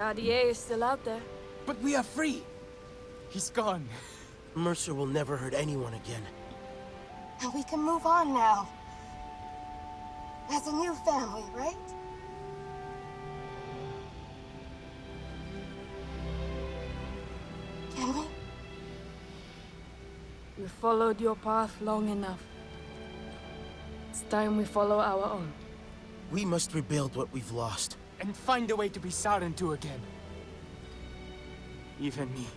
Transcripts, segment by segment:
RDA is still out there. But we are free. He's gone. Mercer will never hurt anyone again. And we can move on now. As a new family, right? Can we? We followed your path long enough. It's time we follow our own. We must rebuild what we've lost. And find a way to be Sarentu again. Even me.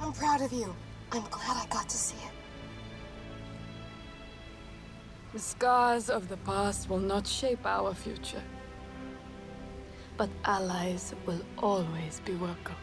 I'm proud of you. I'm glad I got to see it. The scars of the past will not shape our future. But allies will always be welcome.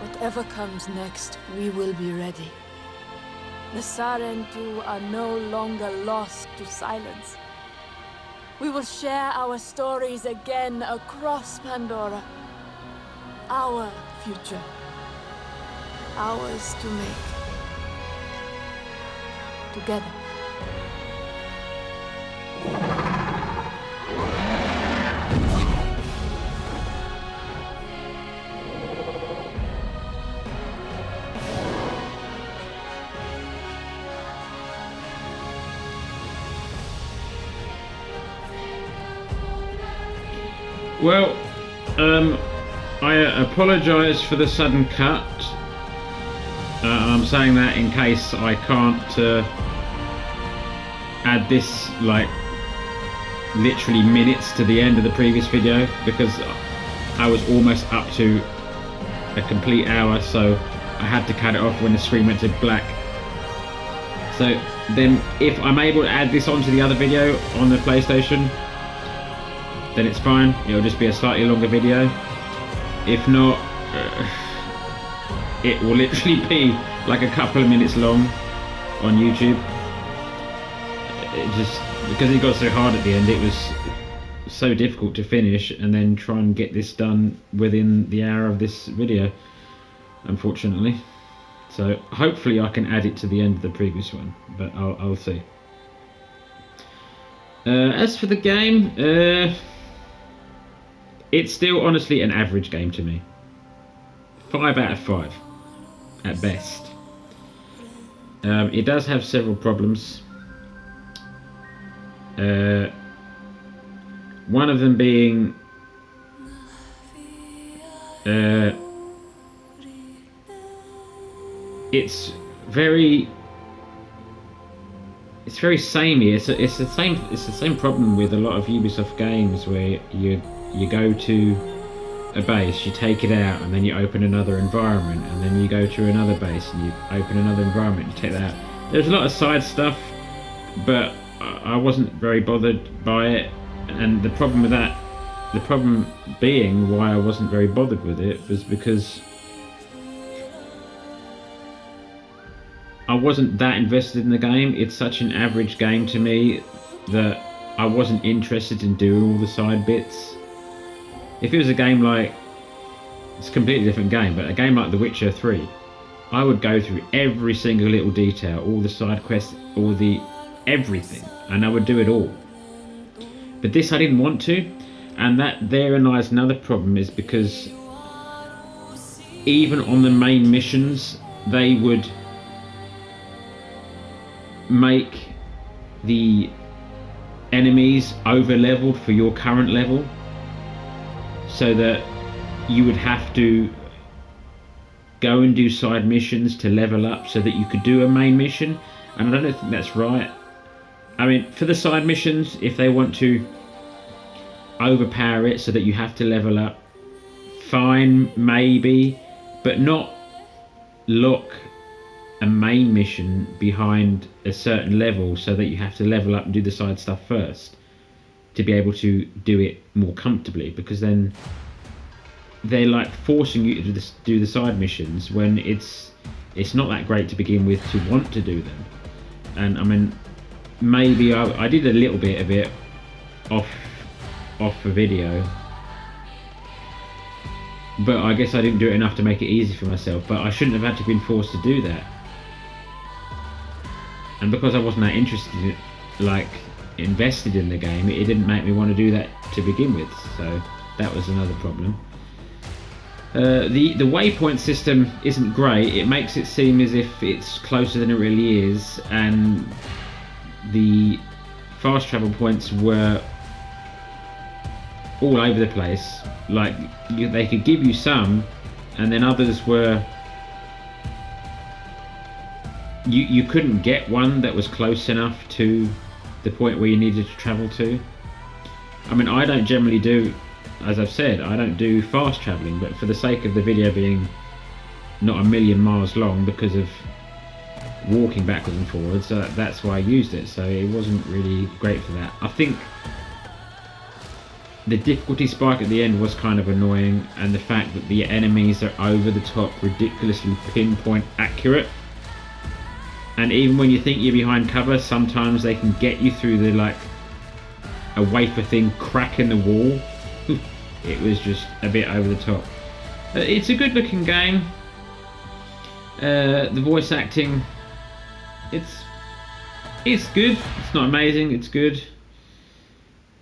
Whatever comes next, we will be ready. The Sarentu are no longer lost to silence. We will share our stories again across Pandora. Our future. Ours to make. Together. Well, I apologise for the sudden cut. I'm saying that in case I can't add this, like, literally minutes to the end of the previous video, because I was almost up to a complete hour, so I had to cut it off when the screen went to black. So then if I'm able to add this onto the other video on the PlayStation, then it's fine. It'll just be a slightly longer video. If not, it will literally be like a couple of minutes long on YouTube. It just, because it got so hard at the end, it was so difficult to finish and then try and get this done within the hour of this video, unfortunately. So hopefully I can add it to the end of the previous one, but I'll see. As for the game, it's still honestly an average game to me. 5 out of 5 at best. It does have several problems. One of them being it's very samey. It's the same problem with a lot of Ubisoft games where you go to a base, you take it out, and then you open another environment, and then you go to another base and you open another environment, you take that out. There's a lot of side stuff, but I wasn't very bothered by it, and the problem with that, the problem being why I wasn't very bothered with it, was because I wasn't that invested in the game. It's such an average game to me that I wasn't interested in doing all the side bits. If it was a game like, it's a completely different game, but a game like The Witcher 3, I would go through every single little detail, all the side quests, all the everything, and I would do it all. But this I didn't want to, and that therein lies another problem, is because even on the main missions, they would make the enemies over leveled for your current level, so that you would have to go and do side missions to level up so that you could do a main mission, and I don't think that's right. I mean, for the side missions, if they want to overpower it so that you have to level up, fine, maybe, but not lock a main mission behind a certain level, so that you have to level up and do the side stuff first to be able to do it more comfortably, because then they're like forcing you to do the side missions when it's not that great to begin with to want to do them. And I mean, maybe I did a little bit of it off a video, but I guess I didn't do it enough to make it easy for myself. But I shouldn't have had to been forced to do that, and because I wasn't that interested in it, like invested in the game, it didn't make me want to do that to begin with, so that was another problem. The waypoint system isn't great. It makes it seem as if it's closer than it really is, and the fast travel points were all over the place. Like, they could give you some, and then others were you couldn't get one that was close enough to the point where you needed to travel to. I mean, I don't generally do, as I've said, I don't do fast travelling, but for the sake of the video being not a million miles long because of walking backwards and forwards, that's why I used it. So it wasn't really great for that. I think the difficulty spike at the end was kind of annoying, and the fact that the enemies are over the top, ridiculously pinpoint accurate. And even when you think you're behind cover, sometimes they can get you through the, like, a wafer thin crack in the wall. It was just a bit over the top. It's a good looking game. The voice acting, it's good. It's not amazing, it's good.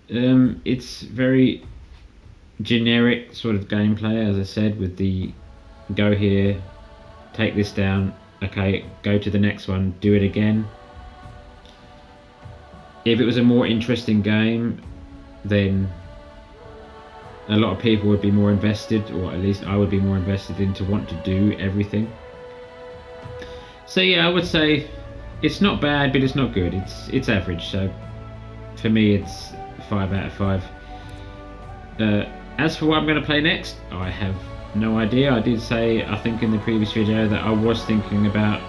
It's very generic sort of gameplay, as I said, with the go here, take this down, okay, go to the next one, do it again. If it was a more interesting game, then a lot of people would be more invested, or at least I would be more invested in to want to do everything. So yeah, I would say it's not bad, but it's not good. It's average. So for me, it's 5 out of 5. As for what I'm going to play next, I have no idea. I did say, I think in the previous video, that I was thinking about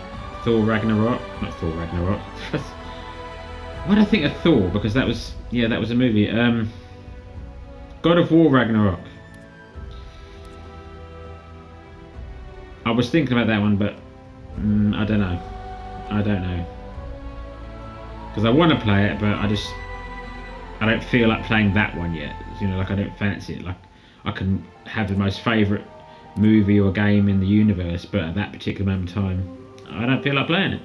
Thor Ragnarok. Not Thor Ragnarok. Why did I think of Thor? Because that was, yeah, that was a movie. God of War Ragnarok. I was thinking about that one, but I don't know. I don't know. Because I want to play it, but I don't feel like playing that one yet. You know, like, I don't fancy it. Like, I can have the most favourite movie or game in the universe, but at that particular moment in time, I don't feel like playing it.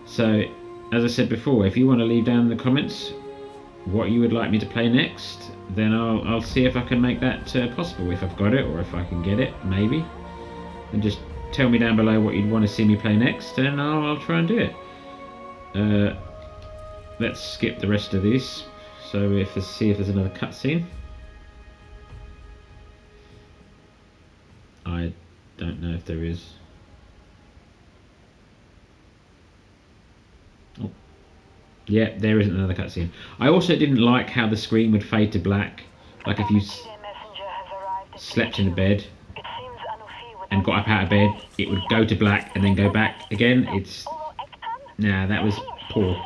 So, as I said before, if you want to leave down in the comments what you would like me to play next, then I'll see if I can make that possible, if I've got it, or if I can get it, maybe. And just tell me down below what you'd want to see me play next, and I'll try and do it. Let's skip the rest of this, so see if there's another cutscene. I don't know if there is. Oh. Yeah, there isn't another cutscene. I also didn't like how the screen would fade to black. Like if you slept in the bed and got up out of bed, it would go to black and then go back again. Nah, that was poor.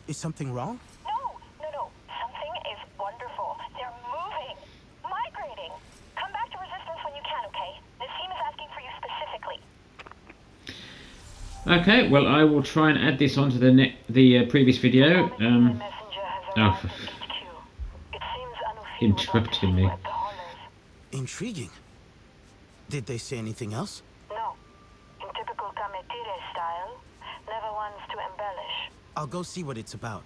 Is something wrong? No. Something is wonderful. They're moving, migrating. Come back to Resistance when you can, okay? This team is asking for you specifically. Okay, well, I will try and add this onto the previous video. Oh, interrupting me. Intriguing. Did they say anything else? No. In typical Kametire style, never wants to embellish. I'll go see what it's about.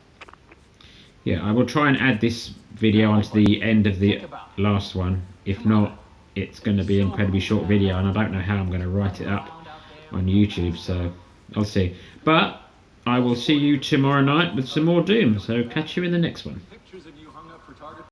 Yeah, I will try and add this video onto the end of the last one. If not, it's going to be an incredibly short video, and I don't know how I'm going to write it up on YouTube, so I'll see. But I will see you tomorrow night with some more Doom, so catch you in the next one.